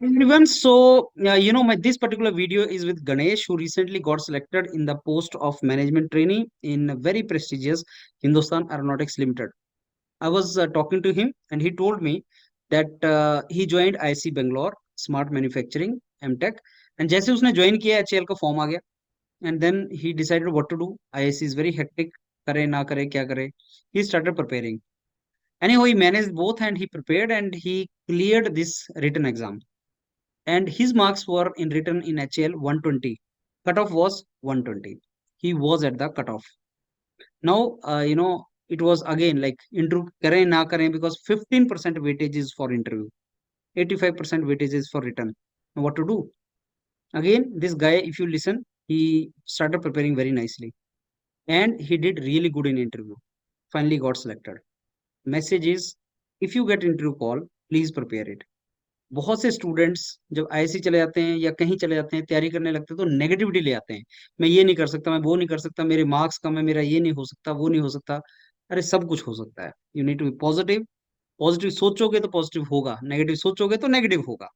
Everyone, so this particular video is with Ganesh, who recently got selected in the post of management trainee in a very prestigious Hindustan Aeronautics Limited. I was talking to him, and he told me that he joined IC Bangalore Smart Manufacturing MTech, and जैसे उसने join किया HAL का form आ गया, and then he decided what to do. IC is very hectic, करे ना करे क्या करे. He started preparing. Anyhow, he managed both, and he prepared, and he cleared this written exam, and his marks were in written in HL 120. Cutoff was 120. He was at the cutoff. Now, it was again like interview kare na kare, because 15% weightage is for interview, 85% weightage is for written. Now, what to do? Again, this guy, if you listen, he started preparing very nicely, and he did really good in interview. Finally got selected. Message is, if you get interview call, please prepare it. बहुत से students जब ISC चले जाते हैं या कहीं चले जाते हैं, तैयारी करने लगते हैं, तो नेगेटिविटी ले आते हैं. मैं ये नहीं कर सकता, मैं वो नहीं कर सकता, मेरे मार्क्स कम है, मेरा ये नहीं हो सकता, वो नहीं हो सकता. अरे सब कुछ हो सकता है. You need to be positive. Positive सोचोगे तो पॉजिटिव होगा, नेगेटिव सोचोगे तो नेगेटिव होगा.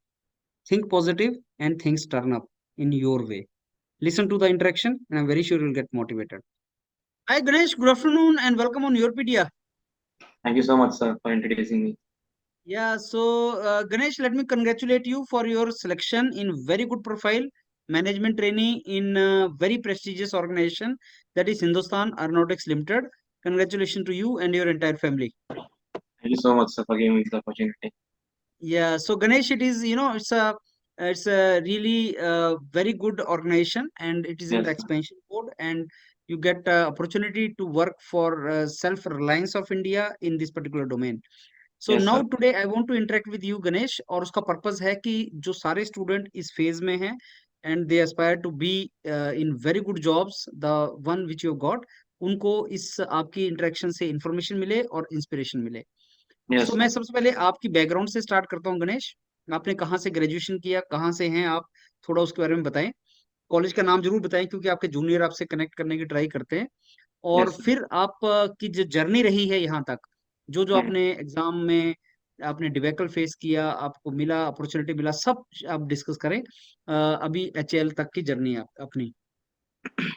Think positive and things turn up in your way. Listen to the interaction, and I'm very sure you'll get motivated. Hi Ganesh, good afternoon and welcome on your PDR. Thank you so much, sir, for introducing me. Yeah, so Ganesh, let me congratulate you for your selection in very good profile, management trainee in a very prestigious organization, that is Hindustan Aeronautics Limited. Congratulations to you and your entire family. Thank you so much, sir, for giving me this opportunity. Yeah, so Ganesh, it is, it's a really very good organization, and it is in Yes, the sir. expansion mode, and you get opportunity to work for self-reliance of India in this particular domain. So Yes, now sir. Today I want to interact with you Ganesh, और उसका purpose है कि जो सारे student इस phase में हैं and they aspire to be in very good jobs, the one which you got, उनको इस आपकी इंटरेक्शन से इंफॉर्मेशन मिले और इंस्पिरेशन मिले. Yes, सो मैं sir. सबसे पहले आपकी बैकग्राउंड से स्टार्ट करता हूँ गणेश. आपने कहाँ से ग्रेजुएशन किया, कहाँ से हैं आप, थोड़ा उसके बारे में बताएं. कॉलेज का नाम जरूर बताएं, क्योंकि आपके जूनियर आपसे कनेक्ट करने की ट्राई करते हैं. और Yes, sir. फिर आप की जो जर्नी रही है यहाँ तक, जो जो Hmm. आपने एग्जाम में आपने डिबेकल फेस किया, आपको मिला, अपॉर्चुनिटी मिला, सब आप डिस्कस करें. अभी एचएएल तक की जर्नी आप अपनी.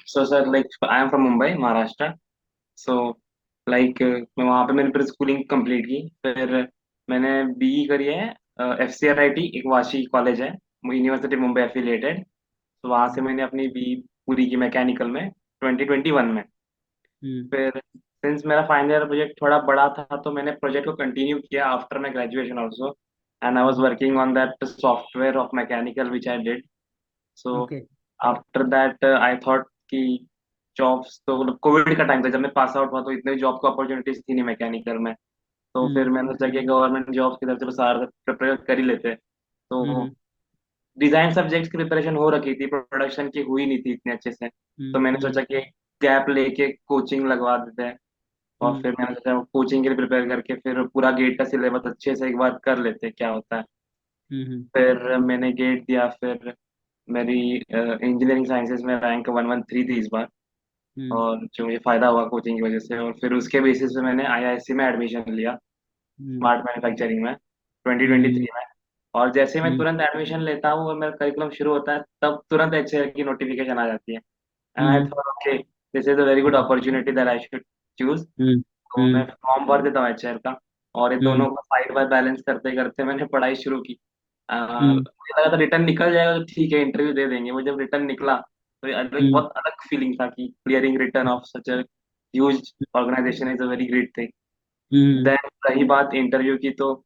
So, sir, like I am from Mumbai, Maharashtra. So, मैं वहाँ पे मैंने फिर स्कूलिंग कंप्लीट की. फिर मैंने बीई करी है FCRIT, एक वाशी कॉलेज है, यूनिवर्सिटी मुंबई एफिलिएटेड. तो वहाँ से मैंने अपनी बीई पूरी की मैकेनिकल में 2021 में. हम्म. फिर सिंस मेरा फाइनल ईयर प्रोजेक्ट थोड़ा बड़ा था, तो मैंने प्रोजेक्ट को कंटिन्यू किया after my graduation also. And I was working on that software of mechanical which I did. So okay. After that I thought कि जॉब्स तो मतलब कोविड का टाइम था जब मैं पास आउट हुआ, तो इतने जॉब को अपॉर्चुनिटीज थी नहीं मैकेनिकल में. तो फिर हम्म. मैंने सोचा कि गवर्नमेंट जॉब्स की तरफ से सारा प्रिपेयर कर ही लेते. तो हम्म. डिजाइन सब्जेक्ट्स की प्रिपरेशन हो रखी थी, प्रोडक्शन की हुई नहीं थी इतने अच्छे से. तो मैंने हम्म. सोचा कि गैप लेके कोचिंग लगवा देते हैं. और हम्म. फिर मैंने सोचा कोचिंग के लिए प्रिपेयर करके फिर पूरा गेट का सिलेबस अच्छे से एक बार कर लेते हैं क्या होता है. हम्म. फिर मैंने गेट दिया. फिर मेरी इंजीनियरिंग साइंसेज में रैंक 113 थी इस बार. हम्म. और जो मुझे फायदा हुआ कोचिंग की वजह से, और फिर उसके बेसिस पे मैंने आईआईएससी में एडमिशन लिया, हम्म. स्मार्ट मैन्युफैक्चरिंग में, हम्म. 2023 में. और जैसे ही मैं हम्म. तुरंत एडमिशन लेता हूँ और मेरा करिकुलम शुरू होता है, तब तुरंत एचएएल की नोटिफिकेशन आ जाती है. And I hmm. Thought okay, this is a very good opportunity that I should choose. Hmm. तो मैं हम्म. फॉर्म भर देता हूँ एचएएल का. और ये हम्म. दोनों को साइड बाय बैलेंस करते करते मैंने पढ़ाई शुरू की. हम्म. मुझे लगा था रिटर्न निकल जाएगा तो ठीक है, इंटरव्यू दे देंगे. वो जब रिटर्न निकला तो ये अलग, हम्म. बहुत अलग फीलिंग था कि clearing return of such a huge organisation is a very great thing. Hmm. Then रही बात इंटरव्यू की, तो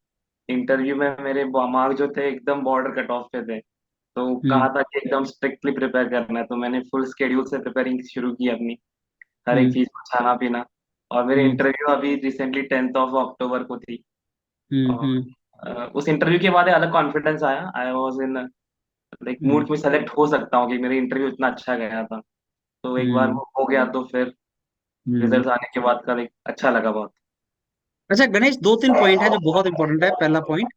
इंटरव्यू में मेरे मार्क्स जो थे एकदम बॉर्डर कट ऑफ पे थे. तो कहा हम्म. था कि एकदम स्ट्रिक्टली प्रिपेयर करना है, तो मैंने फुल स्केड्यूल से प्रिपेयरिंग शुरू की अपनी, हर एक हम्म. चीज को खाना पीना. और मेरी हम्म. इंटरव्यू अभी रिसेंटली 10th ऑफ अक्टूबर को थी. और हम्म. उस इंटरव्यू के बाद एक अलग कॉन्फिडेंस आया. I was in like hmm. Mood में सेलेक्ट हो सकता हूँ कि मेरी इंटरव्यू इतना अच्छा गया था. तो एक बार हम्म. वो हो गया तो फिर हम्म. रिजल्ट आने के बाद का लाइक अच्छा लगा बहुत. अच्छा गणेश, दो तीन पॉइंट है जो बहुत इंपॉर्टेंट है. पहला पॉइंट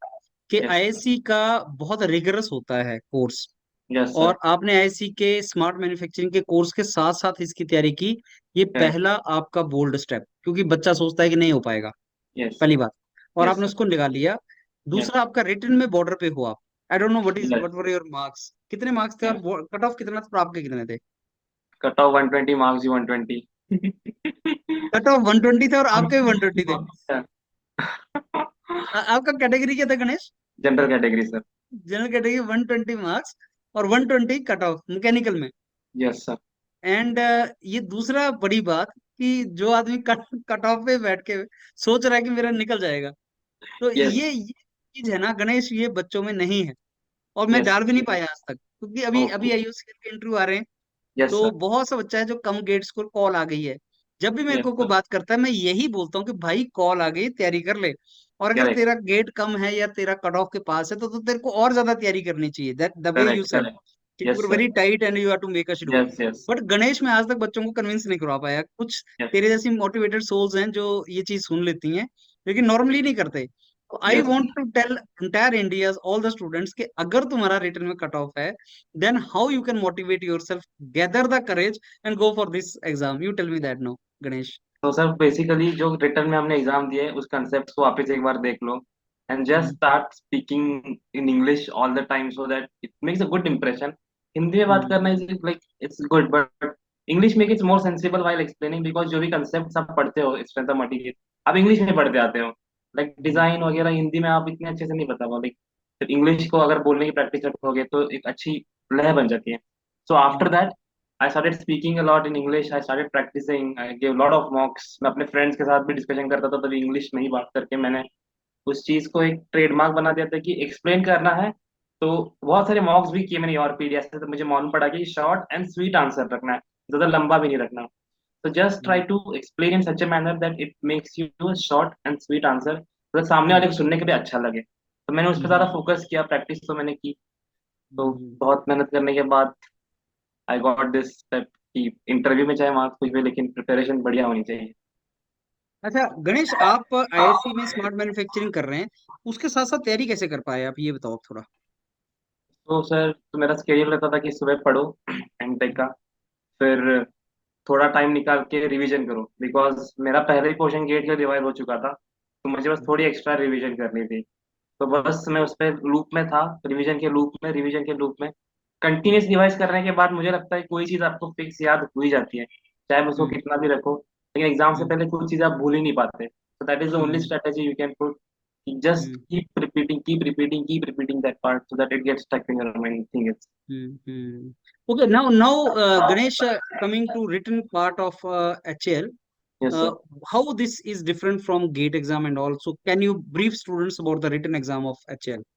कि यस. आईएससी का बहुत रिगरस होता है कोर्स, यस सर. और आपने आईएससी के स्मार्ट मैन्युफैक्चरिंग के कोर्स के साथ साथ इसकी तैयारी की. ये करेक्ट. पहला आपका बोल्ड स्टेप, क्योंकि बच्चा सोचता है कि नहीं हो पाएगा, यस. पहली बात, और यस आपने सर. उसको निकाल लिया. यस. दूसरा, आपका रिटर्न में बॉर्डर पे हुआ, I don't know yes. What were your marks, कितने मार्क्स थे Yes. और कट ऑफ कितना था और आपके कितने थे? कट ऑफ 120, मार्क्स भी 120। कट ऑफ 120 थे और आपके भी 120 थे। आपका कैटेगरी क्या था Ganesh? General category sir. General category, 120 marks और 120 कट ऑफ मैकेनिकल में। Yes sir. एंड ये दूसरा बड़ी बात कि जो आदमी कट ऑफ पे बैठ के सोच रहा है कि मेरा निकल जाएगा, तो यस। ये चीज है ना गणेश, ये बच्चों में नहीं है। और मैं यस। डाल भी नहीं पाया आज तक, क्योंकि अभी ओके। अभी आईयूसीएल के इंटरव्यू आ रहे हैं। यस तो सर। बहुत सा बच्चा है जो कम गेट स्कोर, कॉल आ गई है। जब भी मेरे यस को सर। बात करता है मैं यही बोलता हूँ कि भाई कॉल आ गई, तैयारी कर ले। और अगर करेक्ट। तेरा गेट कम है या तेरा कट ऑफ के पास है तो तेरे को और ज्यादा तैयारी करनी चाहिए, that the way you correct. Said correct. कि you yes are sir. Very tight and you have to make a schedule. Yes. Yes. But Ganesh में आज तक बच्चों को कन्विंस नहीं करवा पाया कुछ। यस। तेरे जैसी मोटिवेटेड सोल्स हैं जो ये चीज सुन लेती हैं, लेकिन नॉर्मली नहीं करते। तो I yes. Want to tell entire India all the students कि अगर तुम्हारा रिटर्न में कट ऑफ है, then how you can motivate yourself, gather the courage and go for this exam. You tell me that no Ganesh. तो sir basically जो return में हमने exam दिए उस कंसेप्ट को वापस एक बार देख लो, and just hmm, start speaking in English all the time so that it makes a good impression. Hindi में बात हम्म, करना is like it's good, but English make it's more sensible while explaining, because जो भी कंसेप्ट आप पढ़ते हो strength of material आप इंग्लिश में पढ़ते आते हो। लाइक हम्म, डिजाइन वगैरह हिंदी में आप इतने अच्छे से नहीं बता पाओ, लाइक इंग्लिश को अगर बोलने की प्रैक्टिस रखोगे तो एक अच्छी लय बन जाती है। So after hmm, that I started speaking a lot in English. I started practicing. I gave a lot of mocks. मैं अपने फ्रेंड्स के साथ भी डिस्कशन करता था तभी इंग्लिश में ही बात करके मैंने उस चीज को एक ट्रेडमार्क बना दिया था कि एक्सप्लेन करना है। तो बहुत सारे मॉक्स भी किए मैंने और पीडीएफ से, तो मुझे मालूम पड़ा कि शॉर्ट एंड स्वीट आंसर रखना है, ज्यादा लंबा भी नहीं रखना। तो just try hmm, to explain in such a manner that it makes you short and sweet answer, तो सामने वाले हम्म, को सुनने के लिए अच्छा लगे। तो मैंने उस पर हम्म, ज्यादा फोकस किया, प्रैक्टिस तो मैंने की। तो हम्म। बहुत मेहनत करने के बाद आई गॉट दिस दैट कि इंटरव्यू में चाहे मार्क्स कुछ भी लेकिन प्रिपरेशन बढ़िया होनी चाहिए। अच्छा गणेश, आप आईआईएससी में स्मार्ट मैन्युफैक्चरिंग कर रहे हैं, उसके साथ साथ तैयारी कैसे कर पाए आप, ये बताओ थोड़ा। तो सर तो मेरा स्केड्यूल रहता था कि सुबह पढ़ो एमटेक का, फिर थोड़ा टाइम निकाल के रिवीजन करो, बिकॉज मेरा पहले ही पोर्शन गेट का रिवाइज हो चुका था, तो मुझे बस थोड़ी एक्स्ट्रा रिवीजन करनी थी। तो बस मैं उस पर लूप में था, रिवीजन के लूप में कंटिन्यूस रिवाइज करने के बाद मुझे लगता है कोई चीज़ आपको फिक्स याद हो ही जाती है, चाहे आप उसको हम्म, कितना भी रखो। लेकिन एग्जाम से हम्म, पहले कुछ चीज़ें आप भूल ही नहीं पाते, तो that is the only hmm, strategy you can put, just hmm, keep repeating that part so that it gets stuck in your mind thing is. Hmm. Okay, now Ganesh, coming to written part of HL, Yes uh, sir. how this is different from gate exam, and also can you brief students about the written exam of HL?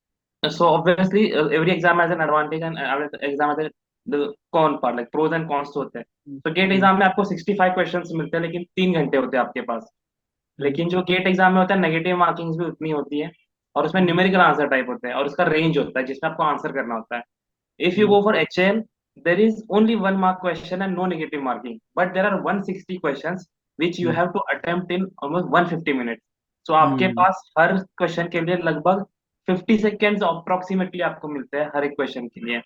So obviously every exam has an advantage and every exam has a the con part, like pros and cons तो होते हैं। हम्म, तो gate हम्म, exam में आपको 65 questions मिलते हैं लेकिन 3 घंटे होते हैं आपके पास। हम्म, लेकिन जो गेट एग्जाम में होता है नेगेटिव मार्किंग्स भी उतनी होती है, और उसमें हम्म, न्यूमेरिकल आंसर टाइप होते हैं और उसका रेंज होता है जिसमें आपको आंसर करना होता है। If you hmm, go for HL, there is only 1 mark question and no negative marking, but there are 160 questions which you hmm, have to attempt in almost 150 minutes. So आपके हम्म, पास हर question के लिए लगभग 50 seconds approximately आपको मिलते हैं हर एक question के लिए।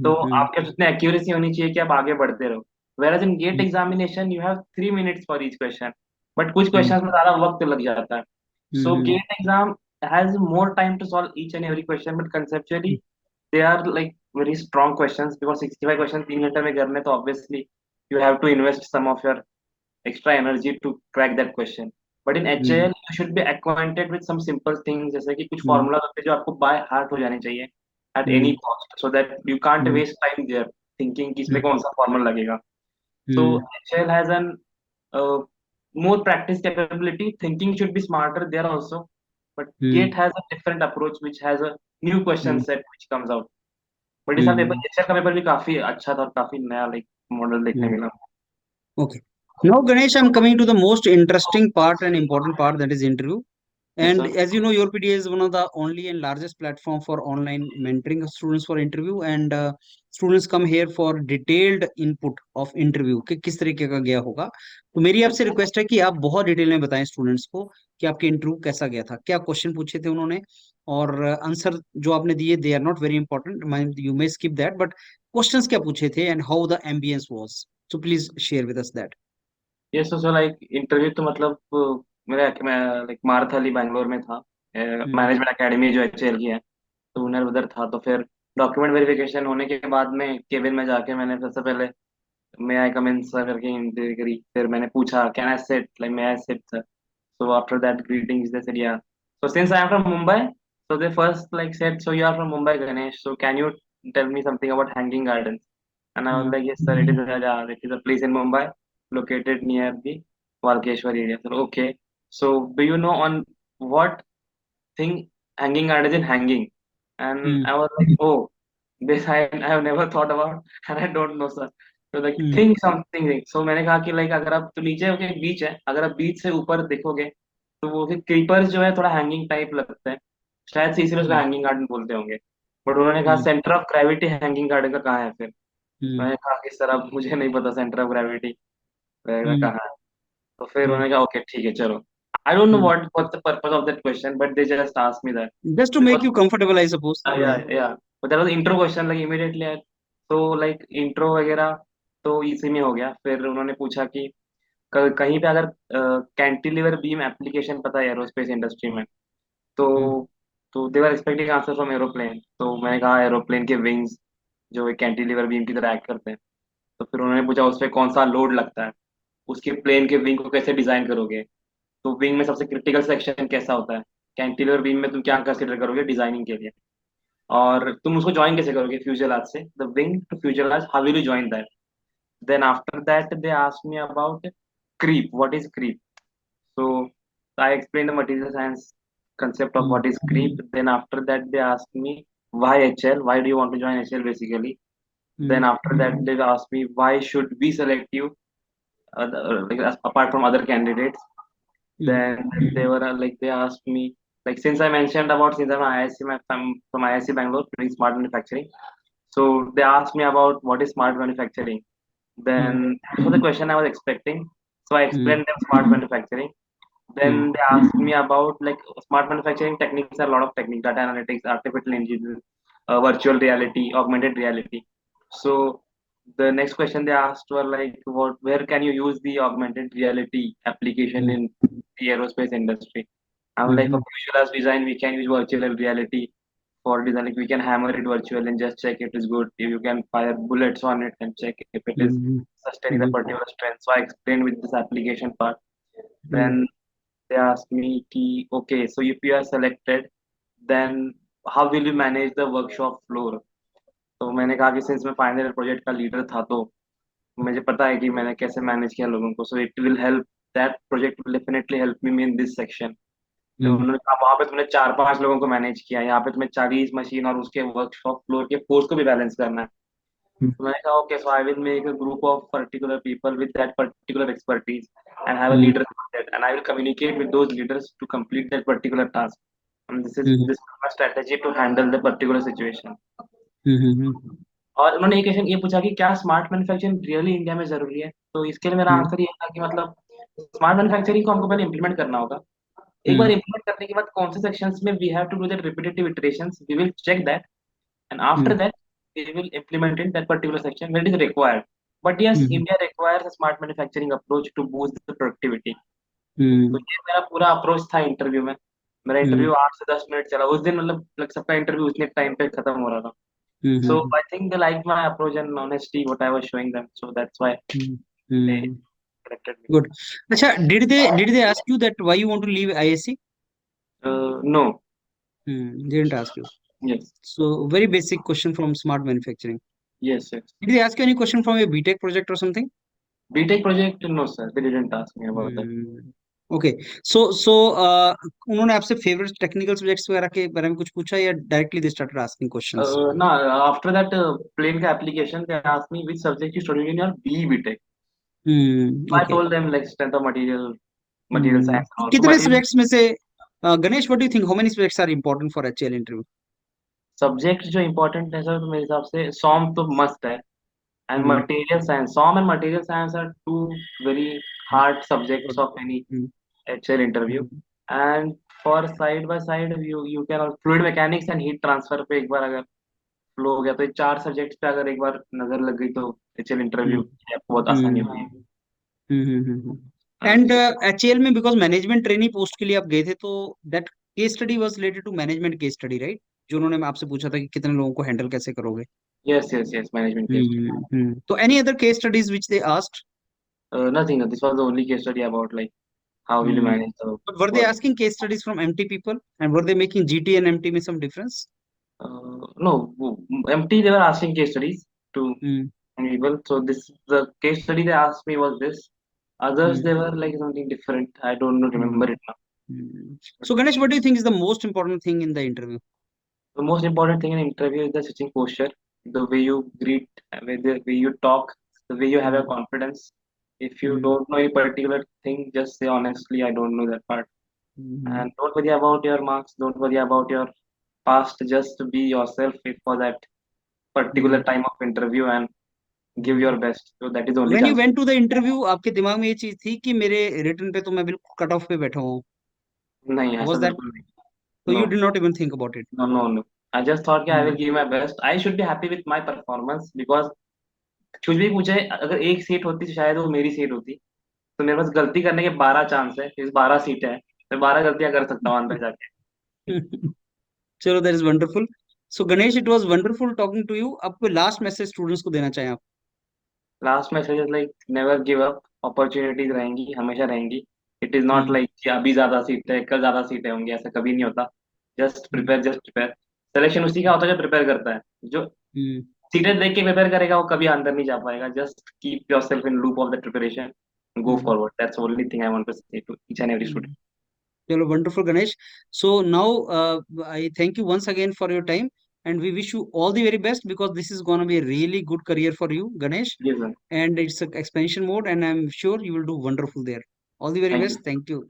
तो हम्म, आपके पास उतनी एक्यूरेसी होनी चाहिए कि आप आगे बढ़ते रहो। Whereas in gate hmm, examination you have 3 minutes for each question, but कुछ हम्म, क्वेश्चन में ज़्यादा वक्त लग जाता है। So hmm, gate exam has more time to solve each and every question, but conceptually they are like very strong questions because 65 question 3 घंटे में करने, तो obviously you have to invest some of your extra energy to crack that question. But in hmm, HL you should be acquainted with some simple things, जैसे कि कुछ हम्म, formulas होते हैं जो आपको by heart हो जाने चाहिए at any hmm, cost, so that you can't hmm, waste time there thinking कि इसमें हम्म, कौन सा formula लगेगा। So hmm, HL has an uh, more practice capability. Thinking should be smarter there also, but hmm, GATE has a different approach which has a new question hmm, set which comes out। But इस साल paper हम्म, HR का paper भी काफी अच्छा था और काफी नया लाइक मॉडल देखने हम्म। मिला। Okay. Now, Ganesh, I'm coming to the most interesting part and important part, that is interview. Yes And sir. as you know, your PDA is one of the only and largest platform for online mentoring of students for interview. And students come here for detailed input of interview कि किस तरीके का गया होगा। तो मेरी आपसे request है कि आप बहुत डिटेल में बताएं स्टूडेंट्स को कि आपके इंटरव्यू कैसा गया था, क्या क्वेश्चन पूछे थे उन्होंने, और आंसर जो आपने दिए they are not very important, you may skip that, but questions क्या पूछे थे and how the ambience was. So please share with us that. Yes sir, like interview तो मतलब मेरा मैं लाइक मारथली बैंगलोर में था, हम्म, मैनेजमेंट एकेडमी जो एचएल की है। सूनर उधर था। तो फिर डॉक्यूमेंट वेरिफिकेशन होने के बाद में केबिन में जाके मैंने सबसे पहले मे आई कम इन सर करके हिंदी करी। फिर मैंने पूछा can I sit, like may I sit sir. So after that greetings they said yeah. So since I am from Mumbai, so they first like said, so you are from Mumbai, Ganesh. So can you tell me something about Hanging Gardens? And I was Hmm. like, yes sir, it is a place in Mumbai located near the Walkeshwar area. So okay. So do you know on what thing Hanging Gardens in hanging? And Hmm. I was like, oh, this I have never thought about and I don't know sir. तो like Hmm. Think something. So मैंने कहा कि like अगर आप तो नीचे के बीच है, अगर आप बीच से ऊपर देखोगे तो वो क्रीपर्स जो है थोड़ा हैंगिंग टाइप लगता है, शायद से इसलिए उसको Hmm. हैंगिंग गार्डन बोलते होंगे। बट उन्होंने कहा Hmm. Centre of gravity hanging garden का कहाँ है फिर। Hmm. मैंने कहा कि सर अब मुझे नहीं पता सेंटर ऑफ ग्रेविटी Hmm. कहाँ है। तो फिर Hmm. उन्होंने कहा ओके ठीक है चलो। I don't know Hmm. What the purpose of that question but they just asked me that Just to make because you comfortable, I suppose. या but that was intro question like immediately. तो like intro वगैरह तो इसी में हो गया। फिर उन्होंने पूछा कि कहीं पे अगर कैंटिलीवर बीम एप्लीकेशन पता है एरोस्पेस इंडस्ट्री में, तो Hmm. They were expecting answer from aeroplane. तो मैंने कहा एरोप्लेन के विंग्स जो एक कैंटिलीवर बीम की तरह एक्ट करते हैं। तो फिर उन्होंने पूछा उस पर कौन सा लोड लगता है, उसके प्लेन के विंग को कैसे डिजाइन करोगे, तो विंग में सबसे क्रिटिकल सेक्शन कैसा होता है, कैंटिलीवर बीम में तुम क्या कंसिडर करोगे डिजाइनिंग के लिए, और तुम उसको ज्वाइन कैसे करोगे फ्यूजलाज से, the wing to fuselage, how will you join that. Then after that they asked me about creep, what is creep? So I explained the material science concept of Hmm. what is creep. Then after that they asked me why HL, why do you want to join HL basically. Hmm. Then after that they asked me why should we select you like, apart from other candidates. Hmm. Then they were like they asked me like since I mentioned about since I'm IIC, from IIC Bangalore doing smart manufacturing. So they asked me about what is smart manufacturing. Hmm. Then this was the question I was expecting. So I Hmm. explained them smart manufacturing. Hmm. Then they asked me about like smart manufacturing techniques, are a lot of techniques, data analytics, artificial intelligence, virtual reality, augmented reality. So the next question they asked were like, what, where can you use the augmented reality application Hmm. in the aerospace industry? I'm like, for Hmm. visual design, we can use virtual reality for design. Like we can hammer it virtual and just check it is good. You can fire bullets on it and check if it is Hmm. sustaining the Hmm. particular strength. So I explained with this application part. Hmm. Then they asked me, ki, okay, so if you are selected, then how will you manage the workshop floor? तो मैंने कहा कि since मैं final year project का leader था तो मुझे पता है कि मैंने कैसे मैनेज किया लोगों को। So it will help, that project will definitely help me in this section. तो Hmm. उन्होंने कहा वहां पे तुमने 4-5 लोगों को मैनेज किया, यहाँ पे तुम्हें 40 मशीन और उसके वर्कशॉप फ्लोर के फोर्स को भी बैलेंस करना है। Hmm. तो मैंने कहा okay, so I will make a group of particular people with that particular expertise and have a Hmm. leader for that, and I will communicate with those leaders to complete that particular task. And Hmm. this is my strategy to handle the particular situation. Hmm. और उन्होंने एक question ये पूछा कि क्या smart manufacturing really India में जरूरी है। तो इसके लिए मेरा Hmm. आंसर ये था कि मतलब स्मार्ट मैन्युफैक्चरिंग को हमको पहले इंप्लीमेंट करना होगा। एक बार Hmm. इंप्लीमेंट करने के बाद कौन से सेक्शंस में we have to do that repetitive iterations, we will check that, and Hmm. after that we will implement in that particular section where it is required. But yes, Hmm. India requires a smart manufacturing approach to boost the productivity. तो Hmm. ये मेरा पूरा approach था interview में। मेरा Hmm. Interview 8 से 10 minute चला उस दिन, मतलब सबका इंटरव्यू उतने टाइम पे खत्म हो रहा था। So Hmm. I think they liked my approach and honesty what I was showing them, so that's why Hmm. they Hmm. selected me. Good. Acha, did they ask you that why you want to leave ISC? No. Didn't ask you. Yes. So very basic question from smart manufacturing. Yes, yes. Did they ask you any question from a BTech project or something? BTech project, no sir, they didn't ask me about that. Okay. So उन्होंने आपसे favourite technical subjects वगैरह के बारे में कुछ पूछा या directly they started asking questions? No, after that plane application, they asked me which subject you studied in your BE BTech. I okay. told them like strength of material science and all. So कितने material subjects में से Ganesh, what do you think how many subjects are important for HAL interview? subject जो important है सर, तो मेरे हिसाब से SOM तो must है, and hmm. material science. SOM and material science are two very hard subjects of any hmm. HL interview. And for side by side you can fluid mechanics and heat transfer पे एक बार अगर flow हो गया तो ये 4 subjects पे अगर एक बार नजर लग गई तो HL इंटरव्यू आपको बहुत आसानी होगी। एंड एचएल में बिकॉज मैनेजमेंट ट्रेनी पोस्ट के लिए आप गए थे, तो that case study was related to management case study, right? जो उन्होंने आपसे पूछा था कि कितने लोगों को हैंडल कैसे करोगे? Yes, management case study. तो any other case studies which they asked? Nothing. This was the only case study about like how will you manage the But were they work. asking case studies from MT people, and were they making GT and MT में some difference? No, MT they were asking case studies to Hmm. people. So this the case study they asked me was this. Others Hmm. they were like something different. I don't know, Hmm. remember it now. Hmm. So Ganesh, what do you think is the most important thing in the interview? The most important thing in interview is the sitting posture, the way you greet, the way you talk, the way you have your Hmm. confidence. If you Hmm. don't know any particular thing, just say honestly, I don't know that part. Hmm. And don't worry about your marks, don't worry about your past, just be yourself for that Hmm. particular time of interview and give Hmm. your best. So that is the only When you chance. went to the interview, आपके दिमाग में ये चीज थी कि मेरे return पे तो मैं बिल्कुल कट ऑफ पे बैठा हूँ? नहीं ऐसा Was that बिल्कुल नहीं. so? No, You did not even think about it. no. I just thought that I will Hmm. give my best. I should be happy with my performance because कुछ भी पूछे अगर एक सीट होती तो शायद वो मेरी सीट होती. तो मेरे पास गलती करने के 12 चांस है, इस 12 सीट है, मैं 12 गलतियां कर सकता हूँ अंदर जाके. चलो, that is wonderful. So Ganesh, it was wonderful talking to you. अब कोई लास्ट मैसेज स्टूडेंट्स को देना चाहें आप? Last message is like never give up. Opportunities रहेंगी, हमेशा रहेंगी. It is not hmm. Like कि अभी ज्यादा सीट है कल ज्यादा सीटें होंगी, ऐसा कभी नहीं होता. हम्म. Just prepare. सिलेक्शन उसी का होता है जो प्रिपेयर करता है. जो हम्म. सीटें देख के प्रिपेयर करेगा वो कभी अंदर नहीं जा पाएगा. Just keep yourself in loop of the preparation. Go hmm. Forward. That's only thing I want to say to each and every hmm. Student. चलो, wonderful Ganesh. So now I thank you once again for your time, and we wish you all the very best because this is going to be a really good career for you, Ganesh, जी sir. and it's a expansion mode, and I'm sure you will do wonderful there. All the very thank you. best. Thank you.